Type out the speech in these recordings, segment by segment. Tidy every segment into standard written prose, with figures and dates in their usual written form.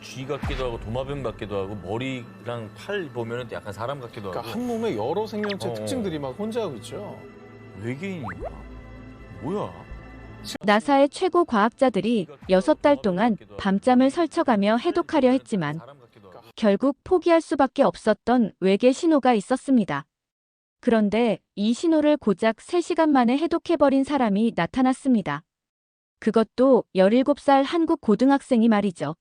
쥐 같기도 하고 도마뱀 같기도 하고 머리랑 팔 보면은 약간 사람 같기도 하고. 그러니까 한 몸에 여러 생명체 어. 특징들이 막 혼재하고 있죠. 외계인인가? 뭐야? 나사의 최고 과학자들이 6달 동안 밤잠을 설쳐가며 해독하려 했지만 결국 포기할 수밖에 없었던 외계 신호가 있었습니다. 그런데 이 신호를 고작 3시간 만에 해독해버린 사람이 나타났습니다. 그것도 17살 한국 고등학생이 말이죠.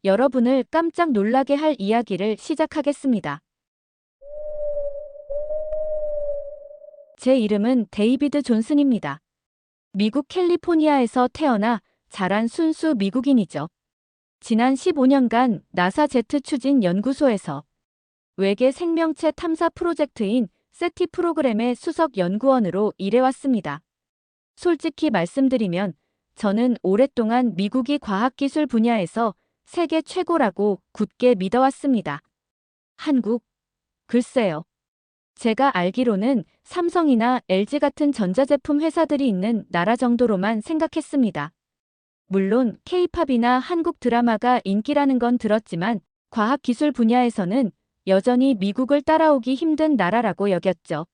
여러분을 깜짝 놀라게 할 이야기를 시작하겠습니다. 제 이름은 데이비드 존슨입니다. 미국 캘리포니아에서 태어나 자란 순수 미국인이죠. 지난 15년간 나사 제트 추진 연구소에서 외계 생명체 탐사 프로젝트인 세티 프로그램의 수석 연구원으로 일해왔습니다. 솔직히 말씀드리면 저는 오랫동안 미국이 과학기술 분야에서 세계 최고라고 굳게 믿어왔습니다. 한국? 글쎄요. 제가 알기로는 삼성이나 LG 같은 전자제품 회사들이 있는 나라 정도로만 생각했습니다. 물론 K-팝이나 한국 드라마가 인기라는 건 들었지만 과학기술 분야에서는 여전히 미국을 따라오기 힘든 나라라고 여겼죠.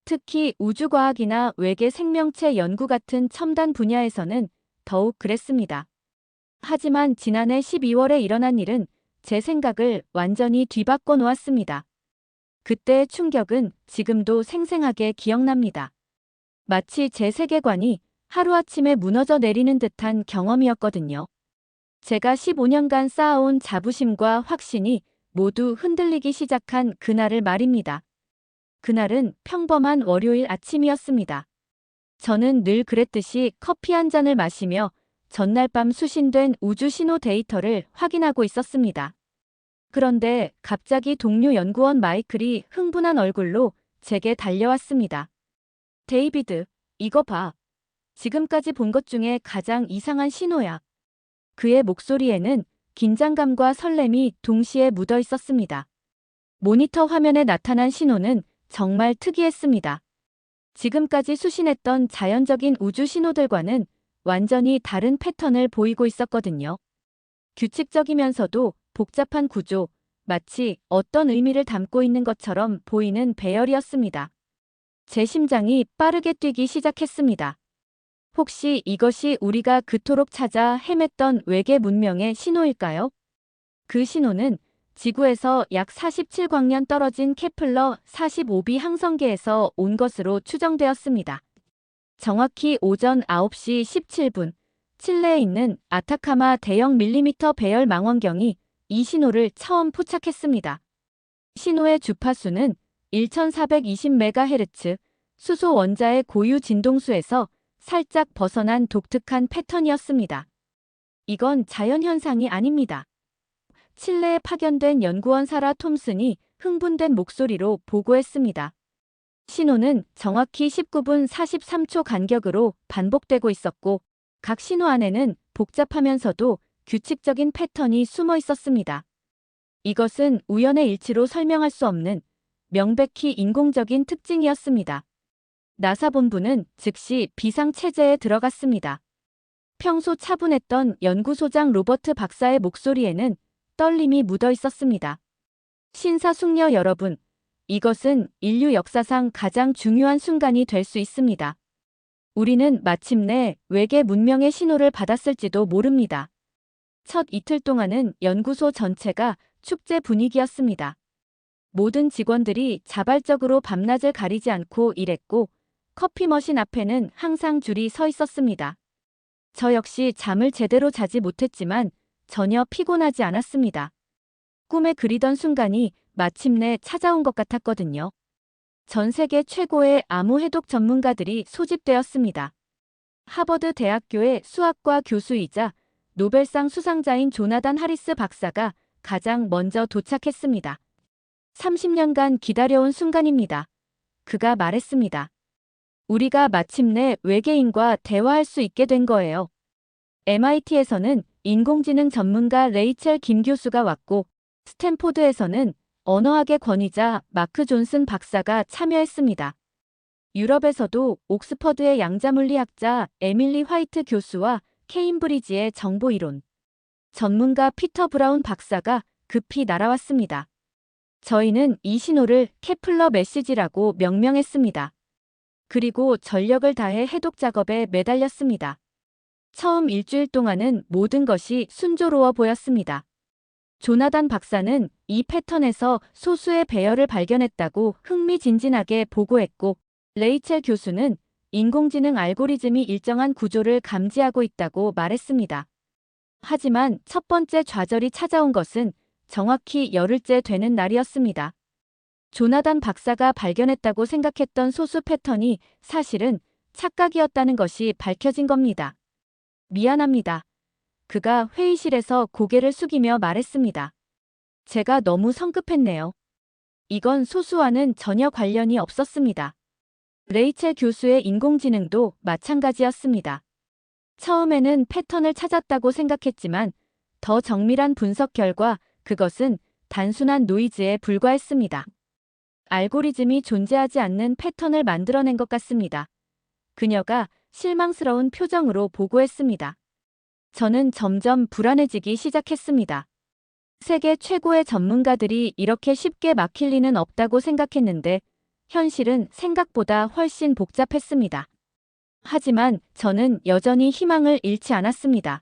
특히 우주과학이나 외계 생명체 연구 같은 첨단 분야에서는 더욱 그랬습니다. 하지만 지난해 12월에 일어난 일은 제 생각을 완전히 뒤바꿔 놓았습니다. 그때의 충격은 지금도 생생하게 기억납니다. 마치 제 세계관이 하루아침에 무너져 내리는 듯한 경험이었거든요. 제가 15년간 쌓아온 자부심과 확신이 모두 흔들리기 시작한 그날을 말입니다. 그날은 평범한 월요일 아침이었습니다. 저는 늘 그랬듯이 커피 한 잔을 마시며 전날 밤 수신된 우주 신호 데이터를 확인하고 있었습니다. 그런데 갑자기 동료 연구원 마이클이 흥분한 얼굴로 제게 달려왔습니다. 데이비드, 이거 봐. 지금까지 본 것 중에 가장 이상한 신호야. 그의 목소리에는 긴장감과 설렘이 동시에 묻어 있었습니다. 모니터 화면에 나타난 신호는 정말 특이했습니다. 지금까지 수신했던 자연적인 우주 신호들과는 완전히 다른 패턴을 보이고 있었거든요. 규칙적이면서도 복잡한 구조, 마치 어떤 의미를 담고 있는 것처럼 보이는 배열이었습니다. 제 심장이 빠르게 뛰기 시작했습니다. 혹시 이것이 우리가 그토록 찾아 헤맸던 외계 문명의 신호일까요? 그 신호는 지구에서 약 47광년 떨어진 케플러 45b 항성계에서 온 것으로 추정되었습니다. 정확히 오전 9시 17분, 칠레에 있는 아타카마 대형 밀리미터 배열 망원경이 이 신호를 처음 포착했습니다. 신호의 주파수는 1420MHz, 수소 원자의 고유 진동수에서 살짝 벗어난 독특한 패턴이었습니다. 이건 자연현상이 아닙니다. 칠레에 파견된 연구원 사라 톰슨이 흥분된 목소리로 보고했습니다. 신호는 정확히 19분 43초 간격으로 반복되고 있었고 각 신호 안에는 복잡하면서도 규칙적인 패턴이 숨어 있었습니다. 이것은 우연의 일치로 설명할 수 없는 명백히 인공적인 특징이었습니다. 나사 본부는 즉시 비상체제에 들어갔습니다. 평소 차분했던 연구소장 로버트 박사의 목소리에는 떨림이 묻어 있었습니다. 신사숙녀 여러분, 이것은 인류 역사상 가장 중요한 순간이 될 수 있습니다. 우리는 마침내 외계 문명의 신호를 받았을지도 모릅니다. 첫 이틀 동안은 연구소 전체가 축제 분위기였습니다. 모든 직원들이 자발적으로 밤낮을 가리지 않고 일했고 커피 머신 앞에는 항상 줄이 서 있었습니다. 저 역시 잠을 제대로 자지 못했지만 전혀 피곤하지 않았습니다. 꿈에 그리던 순간이 마침내 찾아온 것 같았거든요. 전 세계 최고의 암호 해독 전문가들이 소집되었습니다. 하버드 대학교의 수학과 교수이자 노벨상 수상자인 조나단 하리스 박사가 가장 먼저 도착했습니다. 30년간 기다려온 순간입니다. 그가 말했습니다. 우리가 마침내 외계인과 대화할 수 있게 된 거예요. MIT에서는 인공지능 전문가 레이첼 김 교수가 왔고 스탠포드에서는 언어학의 권위자 마크 존슨 박사가 참여했습니다. 유럽에서도 옥스퍼드의 양자물리학자 에밀리 화이트 교수와 케임브리지의 정보이론 전문가 피터 브라운 박사가 급히 날아왔습니다. 저희는 이 신호를 케플러 메시지라고 명명했습니다. 그리고 전력을 다해 해독 작업에 매달렸습니다. 처음 일주일 동안은 모든 것이 순조로워 보였습니다. 조나단 박사는 이 패턴에서 소수의 배열을 발견했다고 흥미진진하게 보고했고, 레이첼 교수는 인공지능 알고리즘이 일정한 구조를 감지하고 있다고 말했습니다. 하지만 첫 번째 좌절이 찾아온 것은 정확히 열흘째 되는 날이었습니다. 조나단 박사가 발견했다고 생각했던 소수 패턴이 사실은 착각이었다는 것이 밝혀진 겁니다. 미안합니다. 그가 회의실에서 고개를 숙이며 말했습니다. 제가 너무 성급했네요. 이건 소수와는 전혀 관련이 없었습니다. 레이첼 교수의 인공지능도 마찬가지였습니다. 처음에는 패턴을 찾았다고 생각했지만 더 정밀한 분석 결과 그것은 단순한 노이즈에 불과했습니다. 알고리즘이 존재하지 않는 패턴을 만들어낸 것 같습니다. 그녀가 실망스러운 표정으로 보고했습니다. 저는 점점 불안해지기 시작했습니다. 세계 최고의 전문가들이 이렇게 쉽게 막힐 리는 없다고 생각했는데 현실은 생각보다 훨씬 복잡했습니다. 하지만 저는 여전히 희망을 잃지 않았습니다.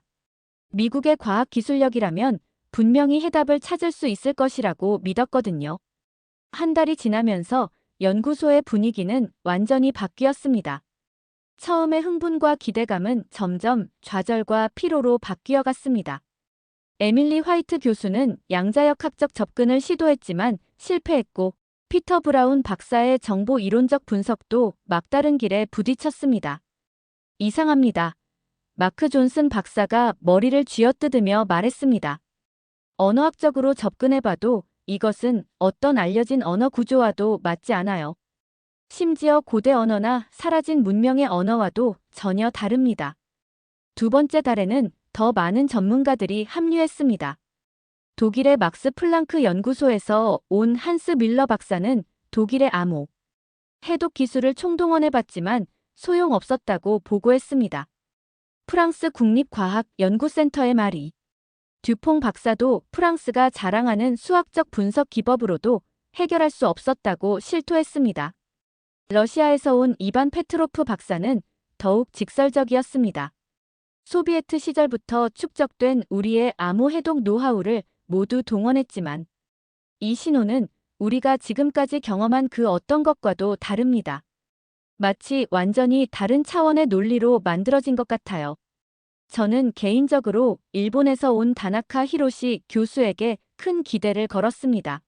미국의 과학 기술력이라면 분명히 해답을 찾을 수 있을 것이라고 믿었거든요. 한 달이 지나면서 연구소의 분위기는 완전히 바뀌었습니다. 처음의 흥분과 기대감은 점점 좌절과 피로로 바뀌어 갔습니다. 에밀리 화이트 교수는 양자역학적 접근을 시도했지만 실패했고, 피터 브라운 박사의 정보 이론적 분석도 막다른 길에 부딪혔습니다. 이상합니다. 마크 존슨 박사가 머리를 쥐어뜯으며 말했습니다. 언어학적으로 접근해봐도 이것은 어떤 알려진 언어 구조와도 맞지 않아요. 심지어 고대 언어나 사라진 문명의 언어와도 전혀 다릅니다. 두 번째 달에는 더 많은 전문가들이 합류했습니다. 독일의 막스 플랑크 연구소에서 온 한스 밀러 박사는 독일의 암호 해독 기술을 총동원해봤지만 소용없었다고 보고했습니다. 프랑스 국립과학연구센터의 마리 듀퐁 박사도 프랑스가 자랑하는 수학적 분석 기법으로도 해결할 수 없었다고 실토했습니다. 러시아에서 온 이반 페트로프 박사는 더욱 직설적이었습니다. 소비에트 시절부터 축적된 우리의 암호 해독 노하우를 모두 동원했지만 이 신호는 우리가 지금까지 경험한 그 어떤 것과도 다릅니다. 마치 완전히 다른 차원의 논리로 만들어진 것 같아요. 저는 개인적으로 일본에서 온 다나카 히로시 교수에게 큰 기대를 걸었습니다.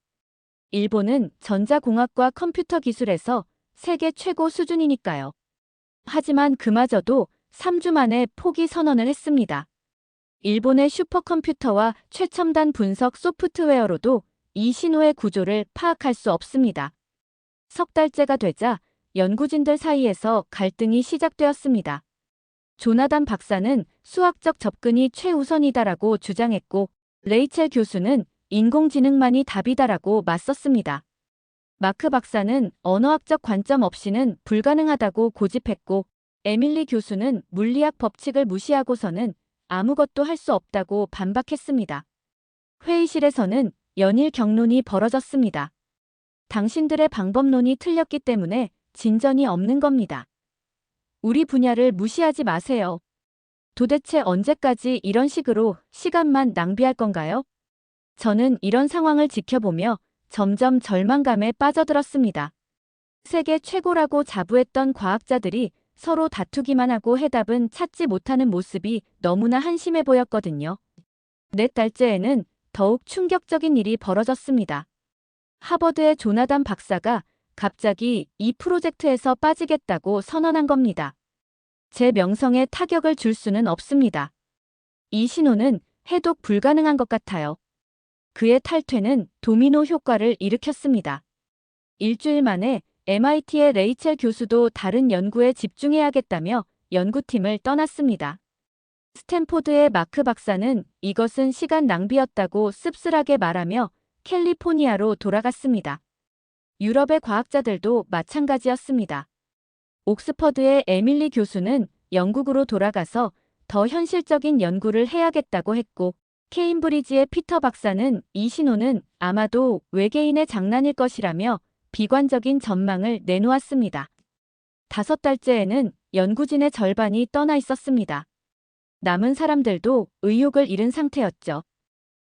일본은 전자공학과 컴퓨터 기술에서 세계 최고 수준이니까요. 하지만 그마저도 3주 만에 포기 선언을 했습니다. 일본의 슈퍼컴퓨터와 최첨단 분석 소프트웨어로도 이 신호의 구조를 파악할 수 없습니다. 석 달째가 되자 연구진들 사이에서 갈등이 시작되었습니다. 조나단 박사는 수학적 접근이 최우선이다라고 주장했고, 레이첼 교수는 인공지능만이 답이다라고 맞섰습니다. 마크 박사는 언어학적 관점 없이는 불가능하다고 고집했고, 에밀리 교수는 물리학 법칙을 무시하고서는 아무것도 할 수 없다고 반박했습니다. 회의실에서는 연일 격론이 벌어졌습니다. 당신들의 방법론이 틀렸기 때문에 진전이 없는 겁니다. 우리 분야를 무시하지 마세요. 도대체 언제까지 이런 식으로 시간만 낭비할 건가요? 저는 이런 상황을 지켜보며 점점 절망감에 빠져들었습니다. 세계 최고라고 자부했던 과학자들이 서로 다투기만 하고 해답은 찾지 못하는 모습이 너무나 한심해 보였거든요. 넷 달째에는 더욱 충격적인 일이 벌어졌습니다. 하버드의 조나단 박사가 갑자기 이 프로젝트에서 빠지겠다고 선언한 겁니다. 제 명성에 타격을 줄 수는 없습니다. 이 신호는 해독 불가능한 것 같아요. 그의 탈퇴는 도미노 효과를 일으켰습니다. 일주일 만에 MIT의 레이첼 교수도 다른 연구에 집중해야겠다며 연구팀을 떠났습니다. 스탠포드의 마크 박사는 이것은 시간 낭비였다고 씁쓸하게 말하며 캘리포니아로 돌아갔습니다. 유럽의 과학자들도 마찬가지였습니다. 옥스퍼드의 에밀리 교수는 영국으로 돌아가서 더 현실적인 연구를 해야겠다고 했고, 케임브리지의 피터 박사는 이 신호는 아마도 외계인의 장난일 것이라며 비관적인 전망을 내놓았습니다. 5달째에는 연구진의 절반이 떠나 있었습니다. 남은 사람들도 의욕을 잃은 상태였죠.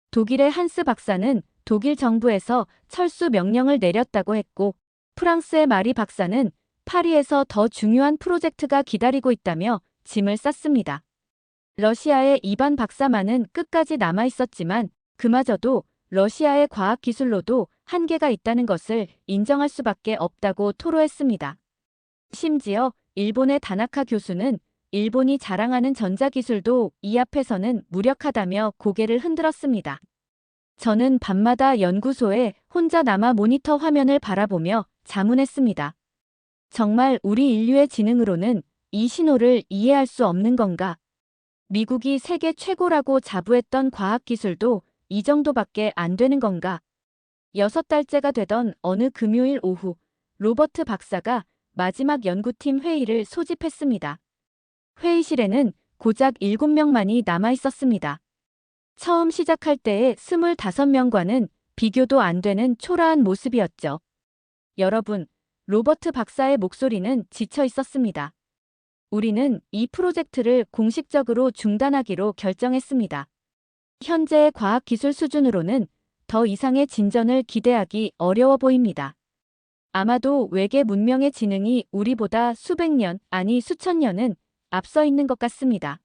독일의 한스 박사는 독일 정부에서 철수 명령을 내렸다고 했고, 프랑스의 마리 박사는 파리에서 더 중요한 프로젝트가 기다리고 있다며 짐을 쌌습니다. 러시아의 이반 박사만은 끝까지 남아 있었지만 그마저도 러시아의 과학 기술로도 한계가 있다는 것을 인정할 수밖에 없다고 토로했습니다. 심지어 일본의 다나카 교수는 일본이 자랑하는 전자기술도 이 앞에서는 무력하다며 고개를 흔들었습니다. 저는 밤마다 연구소에 혼자 남아 모니터 화면을 바라보며 자문했습니다. 정말 우리 인류의 지능으로는 이 신호를 이해할 수 없는 건가? 미국이 세계 최고라고 자부했던 과학기술도 이 정도밖에 안 되는 건가? 6달째가 되던 어느 금요일 오후, 로버트 박사가 마지막 연구팀 회의를 소집했습니다. 회의실에는 고작 7명만이 남아 있었습니다. 처음 시작할 때의 25명과는 비교도 안 되는 초라한 모습이었죠. 여러분, 로버트 박사의 목소리는 지쳐 있었습니다. 우리는 이 프로젝트를 공식적으로 중단하기로 결정했습니다. 현재의 과학기술 수준으로는 더 이상의 진전을 기대하기 어려워 보입니다. 아마도 외계 문명의 지능이 우리보다 수백 년, 아니 수천 년은 앞서 있는 것 같습니다.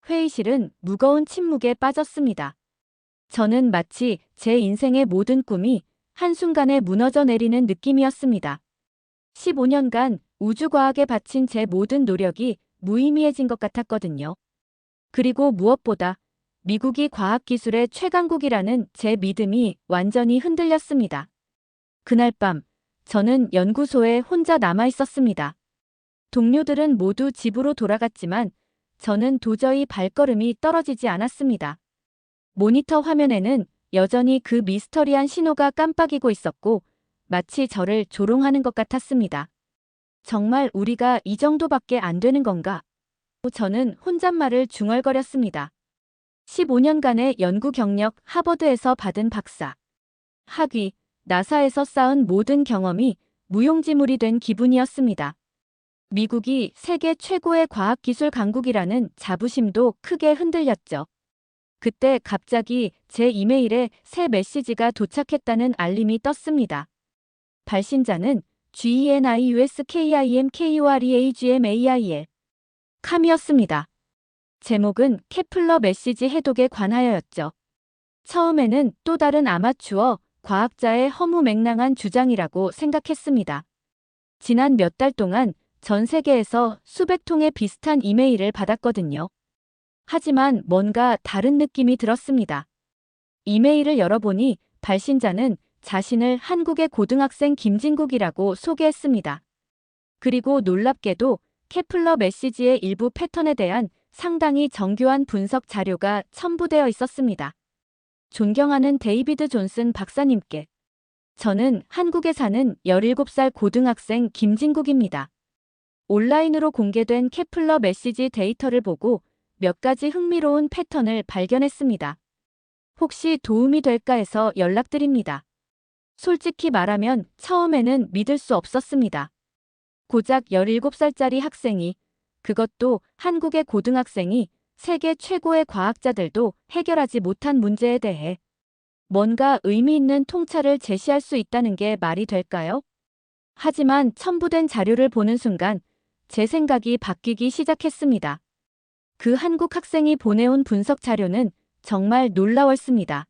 회의실은 무거운 침묵에 빠졌습니다. 저는 마치 제 인생의 모든 꿈이 한순간에 무너져 내리는 느낌이었습니다. 15년간 우주과학에 바친 제 모든 노력이 무의미해진 것 같았거든요. 그리고 무엇보다 미국이 과학기술의 최강국이라는 제 믿음이 완전히 흔들렸습니다. 그날 밤, 저는 연구소에 혼자 남아 있었습니다. 동료들은 모두 집으로 돌아갔지만 저는 도저히 발걸음이 떨어지지 않았습니다. 모니터 화면에는 여전히 그 미스터리한 신호가 깜빡이고 있었고 마치 저를 조롱하는 것 같았습니다. 정말 우리가 이 정도밖에 안 되는 건가? 저는 혼잣말을 중얼거렸습니다. 15년간의 연구 경력 하버드에서 받은 박사, 학위, 나사에서 쌓은 모든 경험이 무용지물이 된 기분이었습니다. 미국이 세계 최고의 과학기술 강국이라는 자부심도 크게 흔들렸죠. 그때 갑자기 제 이메일에 새 메시지가 도착했다는 알림이 떴습니다. 발신자는 GENIUSKIMKUREAGMAIL 캄이었습니다. 제목은 케플러 메시지 해독에 관하여였죠. 처음에는 또 다른 아마추어 과학자의 허무맹랑한 주장이라고 생각했습니다. 지난 몇 달 동안 전 세계에서 수백 통의 비슷한 이메일을 받았거든요. 하지만 뭔가 다른 느낌이 들었습니다. 이메일을 열어보니 발신자는 자신을 한국의 고등학생 김진국이라고 소개했습니다. 그리고 놀랍게도 케플러 메시지의 일부 패턴에 대한 상당히 정교한 분석 자료가 첨부되어 있었습니다. 존경하는 데이비드 존슨 박사님께. 저는 한국에 사는 17살 고등학생 김진국입니다. 온라인으로 공개된 케플러 메시지 데이터를 보고 몇 가지 흥미로운 패턴을 발견했습니다. 혹시 도움이 될까 해서 연락드립니다. 솔직히 말하면 처음에는 믿을 수 없었습니다. 고작 17살짜리 학생이, 그것도 한국의 고등학생이 세계 최고의 과학자들도 해결하지 못한 문제에 대해 뭔가 의미 있는 통찰을 제시할 수 있다는 게 말이 될까요? 하지만 첨부된 자료를 보는 순간 제 생각이 바뀌기 시작했습니다. 그 한국 학생이 보내온 분석 자료는 정말 놀라웠습니다.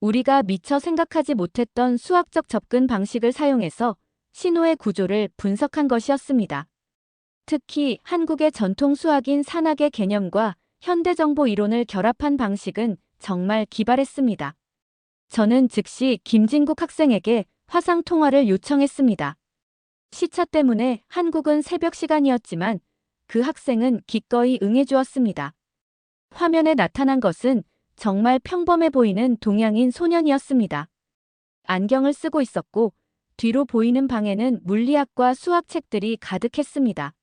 우리가 미처 생각하지 못했던 수학적 접근 방식을 사용해서 신호의 구조를 분석한 것이었습니다. 특히 한국의 전통 수학인 산학의 개념과 현대정보 이론을 결합한 방식은 정말 기발했습니다. 저는 즉시 김진국 학생에게 화상 통화를 요청했습니다. 시차 때문에 한국은 새벽 시간이었지만 그 학생은 기꺼이 응해주었습니다. 화면에 나타난 것은 정말 평범해 보이는 동양인 소년이었습니다. 안경을 쓰고 있었고 뒤로 보이는 방에는 물리학과 수학책들이 가득했습니다.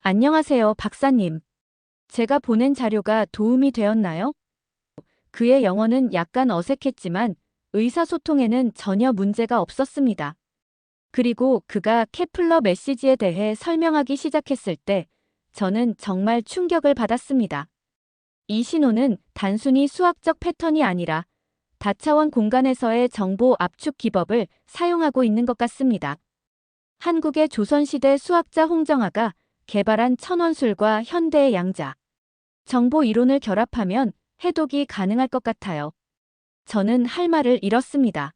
안녕하세요, 박사님. 제가 보낸 자료가 도움이 되었나요? 그의 영어는 약간 어색했지만 의사소통에는 전혀 문제가 없었습니다. 그리고 그가 케플러 메시지에 대해 설명하기 시작했을 때 저는 정말 충격을 받았습니다. 이 신호는 단순히 수학적 패턴이 아니라 다차원 공간에서의 정보 압축 기법을 사용하고 있는 것 같습니다. 한국의 조선시대 수학자 홍정아가 개발한 천원술과 현대의 양자, 정보 이론을 결합하면 해독이 가능할 것 같아요. 저는 할 말을 잃었습니다.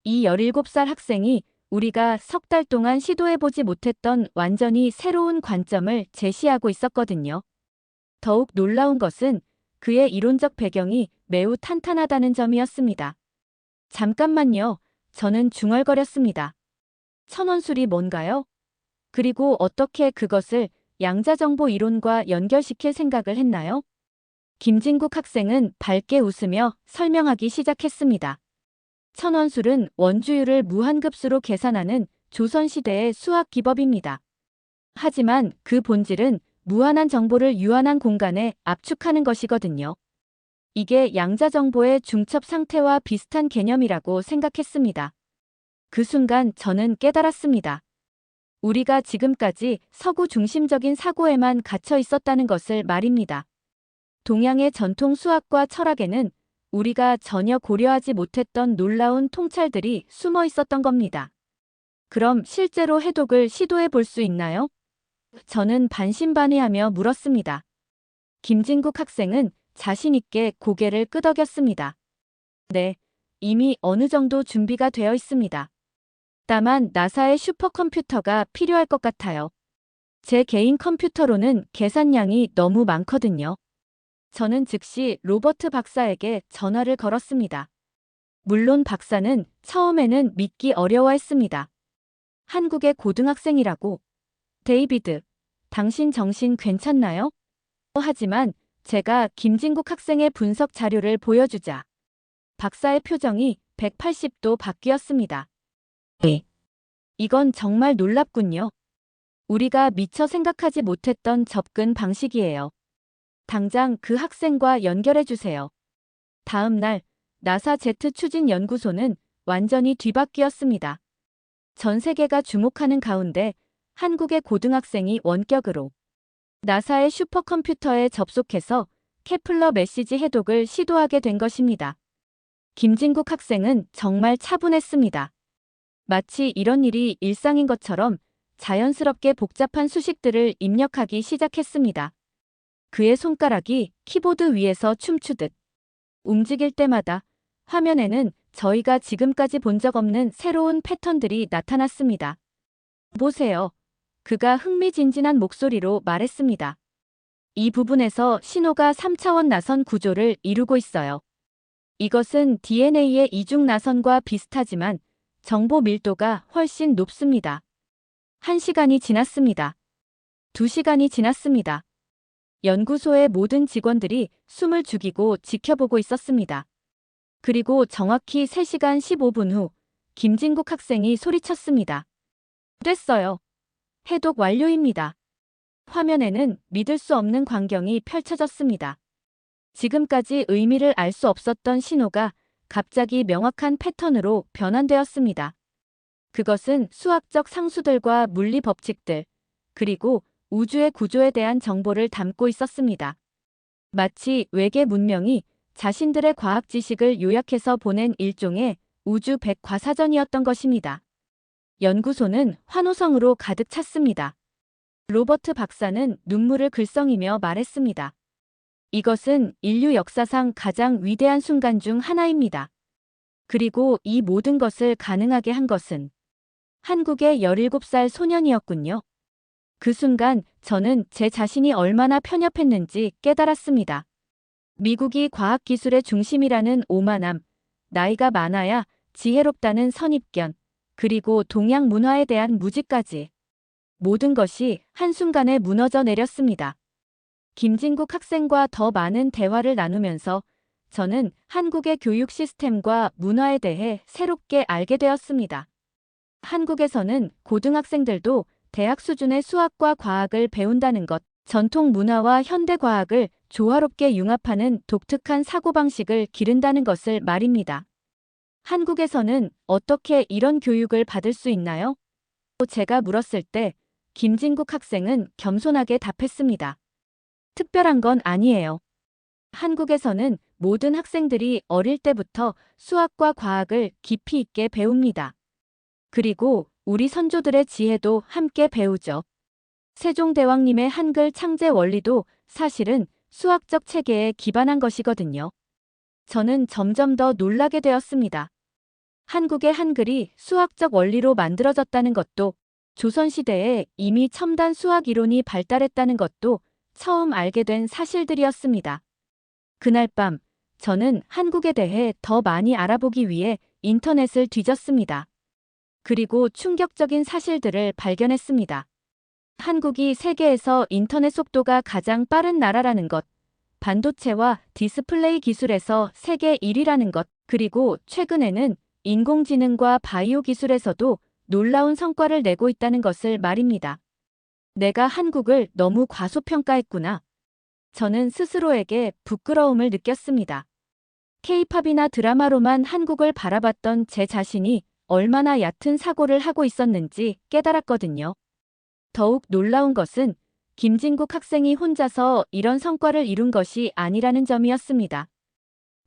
이 17살 학생이 우리가 석 달 동안 시도해보지 못했던 완전히 새로운 관점을 제시하고 있었거든요. 더욱 놀라운 것은 그의 이론적 배경이 매우 탄탄하다는 점이었습니다. 잠깐만요. 저는 중얼거렸습니다. 천원술이 뭔가요? 그리고 어떻게 그것을 양자정보 이론과 연결시킬 생각을 했나요? 김진국 학생은 밝게 웃으며 설명하기 시작했습니다. 천원술은 원주율을 무한급수로 계산하는 조선시대의 수학 기법입니다. 하지만 그 본질은 무한한 정보를 유한한 공간에 압축하는 것이거든요. 이게 양자정보의 중첩 상태와 비슷한 개념이라고 생각했습니다. 그 순간 저는 깨달았습니다. 우리가 지금까지 서구 중심적인 사고에만 갇혀 있었다는 것을 말입니다. 동양의 전통 수학과 철학에는 우리가 전혀 고려하지 못했던 놀라운 통찰들이 숨어 있었던 겁니다. 그럼 실제로 해독을 시도해 볼 수 있나요? 저는 반신반의하며 물었습니다. 김진국 학생은 자신 있게 고개를 끄덕였습니다. 네, 이미 어느 정도 준비가 되어 있습니다. 다만 나사의 슈퍼컴퓨터가 필요할 것 같아요. 제 개인 컴퓨터로는 계산량이 너무 많거든요. 저는 즉시 로버트 박사에게 전화를 걸었습니다. 물론 박사는 처음에는 믿기 어려워했습니다. 한국의 고등학생이라고. 데이비드, 당신 정신 괜찮나요? 하지만 제가 김진국 학생의 분석 자료를 보여주자 박사의 표정이 180도 바뀌었습니다. 네. 이건 정말 놀랍군요. 우리가 미처 생각하지 못했던 접근 방식이에요. 당장 그 학생과 연결해 주세요. 다음 날 나사 제트 추진 연구소는 완전히 뒤바뀌었습니다. 전 세계가 주목하는 가운데 한국의 고등학생이 원격으로 나사의 슈퍼컴퓨터에 접속해서 케플러 메시지 해독을 시도하게 된 것입니다. 김진국 학생은 정말 차분했습니다. 마치 이런 일이 일상인 것처럼 자연스럽게 복잡한 수식들을 입력하기 시작했습니다. 그의 손가락이 키보드 위에서 춤추듯 움직일 때마다 화면에는 저희가 지금까지 본 적 없는 새로운 패턴들이 나타났습니다. 보세요. 그가 흥미진진한 목소리로 말했습니다. 이 부분에서 신호가 3차원 나선 구조를 이루고 있어요. 이것은 DNA의 이중 나선과 비슷하지만 정보 밀도가 훨씬 높습니다. 1시간이 지났습니다. 2시간이 지났습니다. 연구소의 모든 직원들이 숨을 죽이고 지켜보고 있었습니다. 그리고 정확히 3시간 15분 후 김진국 학생이 소리쳤습니다. 됐어요. 해독 완료입니다. 화면에는 믿을 수 없는 광경이 펼쳐졌습니다. 지금까지 의미를 알 수 없었던 신호가 갑자기 명확한 패턴으로 변환되었습니다. 그것은 수학적 상수들과 물리 법칙들, 그리고 우주의 구조에 대한 정보를 담고 있었습니다. 마치 외계 문명이 자신들의 과학 지식을 요약해서 보낸 일종의 우주 백과사전이었던 것입니다. 연구소는 환호성으로 가득 찼습니다. 로버트 박사는 눈물을 글썽이며 말했습니다. 이것은 인류 역사상 가장 위대한 순간 중 하나입니다. 그리고 이 모든 것을 가능하게 한 것은 한국의 17살 소년이었군요. 그 순간 저는 제 자신이 얼마나 편협했는지 깨달았습니다. 미국이 과학기술의 중심이라는 오만함, 나이가 많아야 지혜롭다는 선입견, 그리고 동양 문화에 대한 무지까지 모든 것이 한순간에 무너져 내렸습니다. 김진국 학생과 더 많은 대화를 나누면서 저는 한국의 교육 시스템과 문화에 대해 새롭게 알게 되었습니다. 한국에서는 고등학생들도 대학 수준의 수학과 과학을 배운다는 것, 전통 문화와 현대 과학을 조화롭게 융합하는 독특한 사고방식을 기른다는 것을 말입니다. 한국에서는 어떻게 이런 교육을 받을 수 있나요? 제가 물었을 때 김진국 학생은 겸손하게 답했습니다. 특별한 건 아니에요. 한국에서는 모든 학생들이 어릴 때부터 수학과 과학을 깊이 있게 배웁니다. 그리고 우리 선조들의 지혜도 함께 배우죠. 세종대왕님의 한글 창제 원리도 사실은 수학적 체계에 기반한 것이거든요. 저는 점점 더 놀라게 되었습니다. 한국의 한글이 수학적 원리로 만들어졌다는 것도, 조선시대에 이미 첨단 수학 이론이 발달했다는 것도 처음 알게 된 사실들이었습니다. 그날 밤, 저는 한국에 대해 더 많이 알아보기 위해 인터넷을 뒤졌습니다. 그리고 충격적인 사실들을 발견했습니다. 한국이 세계에서 인터넷 속도가 가장 빠른 나라라는 것, 반도체와 디스플레이 기술에서 세계 1위라는 것, 그리고 최근에는 인공지능과 바이오 기술에서도 놀라운 성과를 내고 있다는 것을 말입니다. 내가 한국을 너무 과소평가했구나. 저는 스스로에게 부끄러움을 느꼈습니다. K-팝이나 드라마로만 한국을 바라봤던 제 자신이 얼마나 얕은 사고를 하고 있었는지 깨달았거든요. 더욱 놀라운 것은 김진국 학생이 혼자서 이런 성과를 이룬 것이 아니라는 점이었습니다.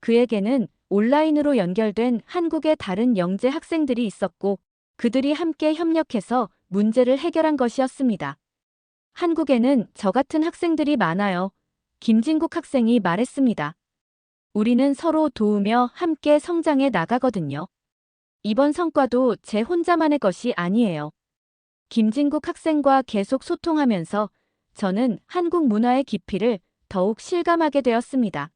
그에게는 온라인으로 연결된 한국의 다른 영재 학생들이 있었고, 그들이 함께 협력해서 문제를 해결한 것이었습니다. 한국에는 저 같은 학생들이 많아요. 김진국 학생이 말했습니다. 우리는 서로 도우며 함께 성장해 나가거든요. 이번 성과도 제 혼자만의 것이 아니에요. 김진국 학생과 계속 소통하면서 저는 한국 문화의 깊이를 더욱 실감하게 되었습니다.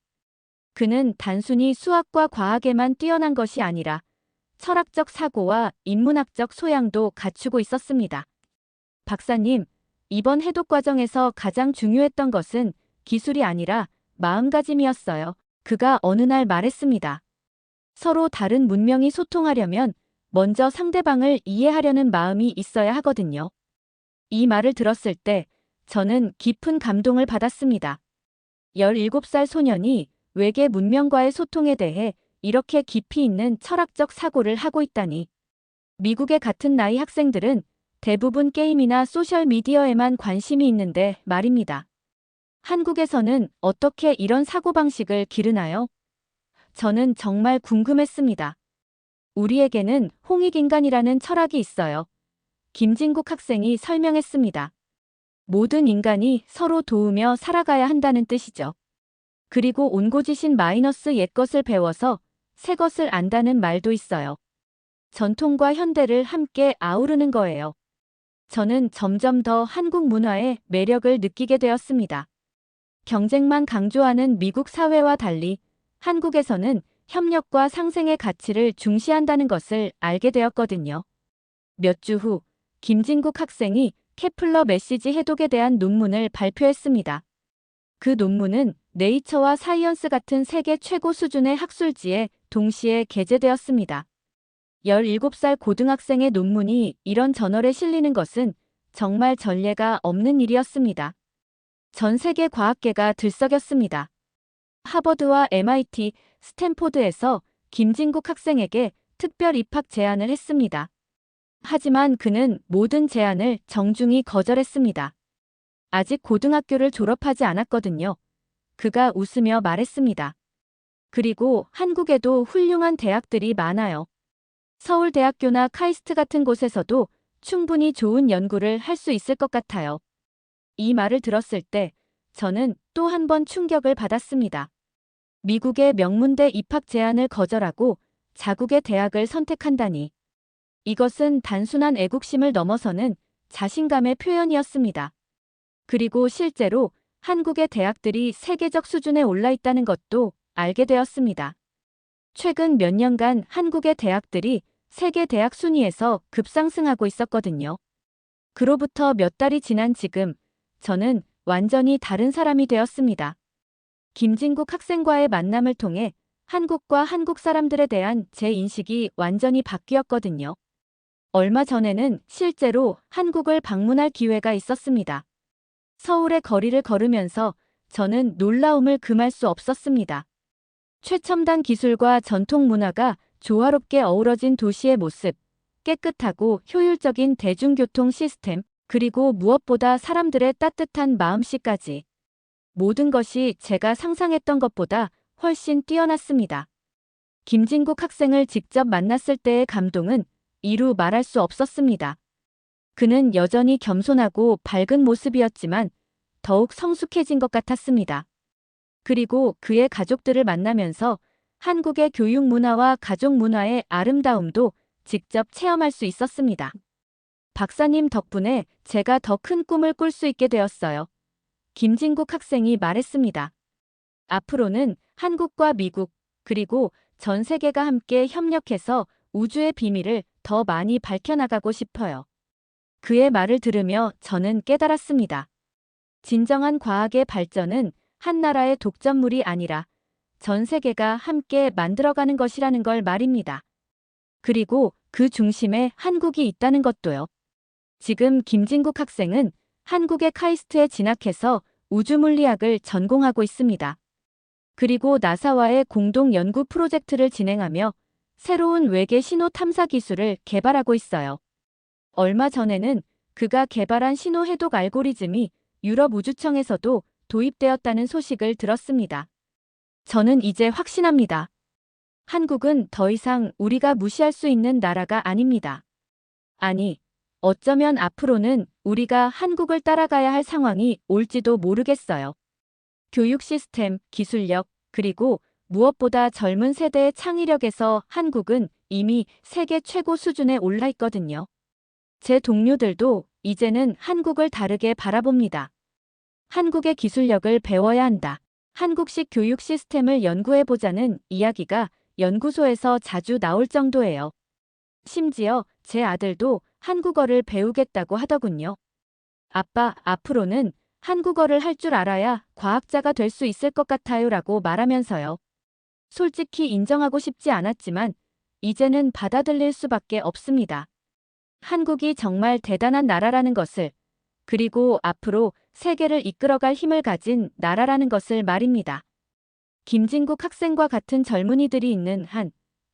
그는 단순히 수학과 과학에만 뛰어난 것이 아니라 철학적 사고와 인문학적 소양도 갖추고 있었습니다. 박사님, 이번 해독 과정에서 가장 중요했던 것은 기술이 아니라 마음가짐이었어요. 그가 어느 날 말했습니다. 서로 다른 문명이 소통하려면 먼저 상대방을 이해하려는 마음이 있어야 하거든요. 이 말을 들었을 때 저는 깊은 감동을 받았습니다. 17살 소년이 외계 문명과의 소통에 대해 이렇게 깊이 있는 철학적 사고를 하고 있다니. 미국의 같은 나이 학생들은 대부분 게임이나 소셜미디어에만 관심이 있는데 말입니다. 한국에서는 어떻게 이런 사고방식을 기르나요? 저는 정말 궁금했습니다. 우리에게는 홍익인간이라는 철학이 있어요. 김진국 학생이 설명했습니다. 모든 인간이 서로 도우며 살아가야 한다는 뜻이죠. 그리고 온고지신 마이너스 옛것을 배워서 새것을 안다는 말도 있어요. 전통과 현대를 함께 아우르는 거예요. 저는 점점 더 한국 문화의 매력을 느끼게 되었습니다. 경쟁만 강조하는 미국 사회와 달리 한국에서는 협력과 상생의 가치를 중시한다는 것을 알게 되었거든요. 몇 주 후, 김진국 학생이 케플러 메시지 해독에 대한 논문을 발표했습니다. 그 논문은 네이처와 사이언스 같은 세계 최고 수준의 학술지에 동시에 게재되었습니다. 17살 고등학생의 논문이 이런 저널에 실리는 것은 정말 전례가 없는 일이었습니다. 전 세계 과학계가 들썩였습니다. 하버드와 MIT, 스탠포드에서 김진국 학생에게 특별 입학 제안을 했습니다. 하지만 그는 모든 제안을 정중히 거절했습니다. 아직 고등학교를 졸업하지 않았거든요. 그가 웃으며 말했습니다. 그리고 한국에도 훌륭한 대학들이 많아요. 서울대학교나 카이스트 같은 곳에서도 충분히 좋은 연구를 할 수 있을 것 같아요. 이 말을 들었을 때 저는 또 한 번 충격을 받았습니다. 미국의 명문대 입학 제안을 거절하고 자국의 대학을 선택한다니. 이것은 단순한 애국심을 넘어서는 자신감의 표현이었습니다. 그리고 실제로 한국의 대학들이 세계적 수준에 올라 있다는 것도 알게 되었습니다. 최근 몇 년간 한국의 대학들이 세계 대학 순위에서 급상승하고 있었거든요. 그로부터 몇 달이 지난 지금 저는 완전히 다른 사람이 되었습니다. 김진국 학생과의 만남을 통해 한국과 한국 사람들에 대한 제 인식이 완전히 바뀌었거든요. 얼마 전에는 실제로 한국을 방문할 기회가 있었습니다. 서울의 거리를 걸으면서 저는 놀라움을 금할 수 없었습니다. 최첨단 기술과 전통 문화가 조화롭게 어우러진 도시의 모습, 깨끗하고 효율적인 대중교통 시스템, 그리고 무엇보다 사람들의 따뜻한 마음씨까지. 모든 것이 제가 상상했던 것보다 훨씬 뛰어났습니다. 김진국 학생을 직접 만났을 때의 감동은 이루 말할 수 없었습니다. 그는 여전히 겸손하고 밝은 모습이었지만 더욱 성숙해진 것 같았습니다. 그리고 그의 가족들을 만나면서 한국의 교육 문화와 가족 문화의 아름다움도 직접 체험할 수 있었습니다. 박사님 덕분에 제가 더 큰 꿈을 꿀 수 있게 되었어요. 김진국 학생이 말했습니다. 앞으로는 한국과 미국, 그리고 전 세계가 함께 협력해서 우주의 비밀을 더 많이 밝혀나가고 싶어요. 그의 말을 들으며 저는 깨달았습니다. 진정한 과학의 발전은 한 나라의 독점물이 아니라 전 세계가 함께 만들어가는 것이라는 걸 말입니다. 그리고 그 중심에 한국이 있다는 것도요. 지금 김진국 학생은 한국의 카이스트에 진학해서 우주물리학을 전공하고 있습니다. 그리고 나사와의 공동 연구 프로젝트를 진행하며 새로운 외계 신호 탐사 기술을 개발하고 있어요. 얼마 전에는 그가 개발한 신호 해독 알고리즘이 유럽 우주청에서도 도입되었다는 소식을 들었습니다. 저는 이제 확신합니다. 한국은 더 이상 우리가 무시할 수 있는 나라가 아닙니다. 아니, 어쩌면 앞으로는 우리가 한국을 따라가야 할 상황이 올지도 모르겠어요. 교육 시스템, 기술력, 그리고 무엇보다 젊은 세대의 창의력에서 한국은 이미 세계 최고 수준에 올라 있거든요. 제 동료들도 이제는 한국을 다르게 바라봅니다. 한국의 기술력을 배워야 한다. 한국식 교육 시스템을 연구해보자는 이야기가 연구소에서 자주 나올 정도예요. 심지어 제 아들도 한국어를 배우겠다고 하더군요. 아빠, 앞으로는 한국어를 할 줄 알아야 과학자가 될 수 있을 것 같아요 라고 말하면서요. 솔직히 인정하고 싶지 않았지만 이제는 받아들일 수밖에 없습니다. 한국이 정말 대단한 나라라는 것을, 그리고 앞으로 세계를 이끌어갈 힘을 가진 나라라는 것을 말입니다. 김진국 학생과 같은 젊은이들이 있는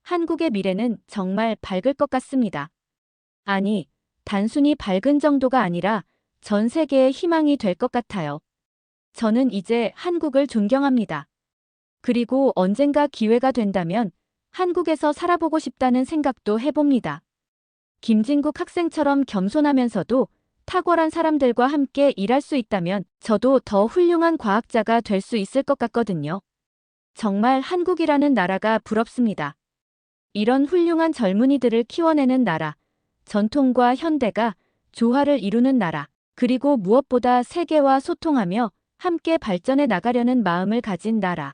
한국의 미래는 정말 밝을 것 같습니다. 아니, 단순히 밝은 정도가 아니라 전 세계의 희망이 될 것 같아요. 저는 이제 한국을 존경합니다. 그리고 언젠가 기회가 된다면 한국에서 살아보고 싶다는 생각도 해봅니다. 김진국 학생처럼 겸손하면서도 탁월한 사람들과 함께 일할 수 있다면 저도 더 훌륭한 과학자가 될 수 있을 것 같거든요. 정말 한국이라는 나라가 부럽습니다. 이런 훌륭한 젊은이들을 키워내는 나라, 전통과 현대가 조화를 이루는 나라, 그리고 무엇보다 세계와 소통하며 함께 발전해 나가려는 마음을 가진 나라.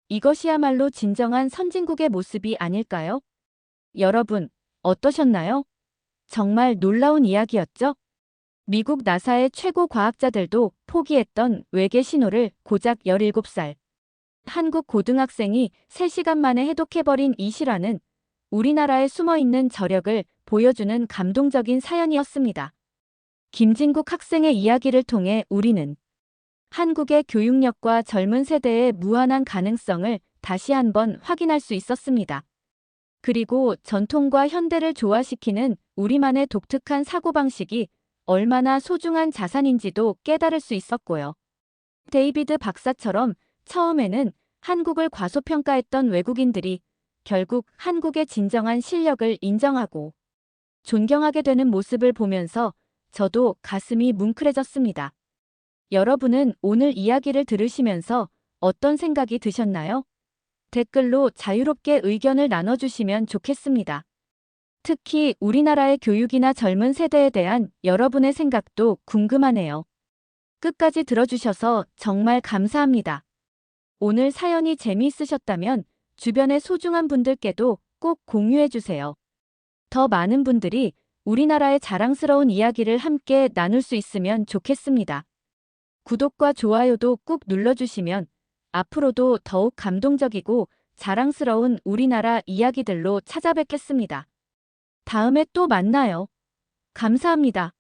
이것이야말로 진정한 선진국의 모습이 아닐까요? 여러분, 어떠셨나요? 정말 놀라운 이야기였죠? 미국 나사의 최고 과학자들도 포기했던 외계 신호를 고작 17살. 한국 고등학생이 3시간 만에 해독해버린 이 실화는 우리나라에 숨어있는 저력을 보여주는 감동적인 사연이었습니다. 김진국 학생의 이야기를 통해 우리는 한국의 교육력과 젊은 세대의 무한한 가능성을 다시 한번 확인할 수 있었습니다. 그리고 전통과 현대를 조화시키는 우리만의 독특한 사고방식이 얼마나 소중한 자산인지도 깨달을 수 있었고요. 데이비드 박사처럼 처음에는 한국을 과소평가했던 외국인들이 결국 한국의 진정한 실력을 인정하고 존경하게 되는 모습을 보면서 저도 가슴이 뭉클해졌습니다. 여러분은 오늘 이야기를 들으시면서 어떤 생각이 드셨나요? 댓글로 자유롭게 의견을 나눠주시면 좋겠습니다. 특히 우리나라의 교육이나 젊은 세대에 대한 여러분의 생각도 궁금하네요. 끝까지 들어주셔서 정말 감사합니다. 오늘 사연이 재미있으셨다면 주변의 소중한 분들께도 꼭 공유해주세요. 더 많은 분들이 우리나라의 자랑스러운 이야기를 함께 나눌 수 있으면 좋겠습니다. 구독과 좋아요도 꾹 눌러주시면 앞으로도 더욱 감동적이고 자랑스러운 우리나라 이야기들로 찾아뵙겠습니다. 다음에 또 만나요. 감사합니다.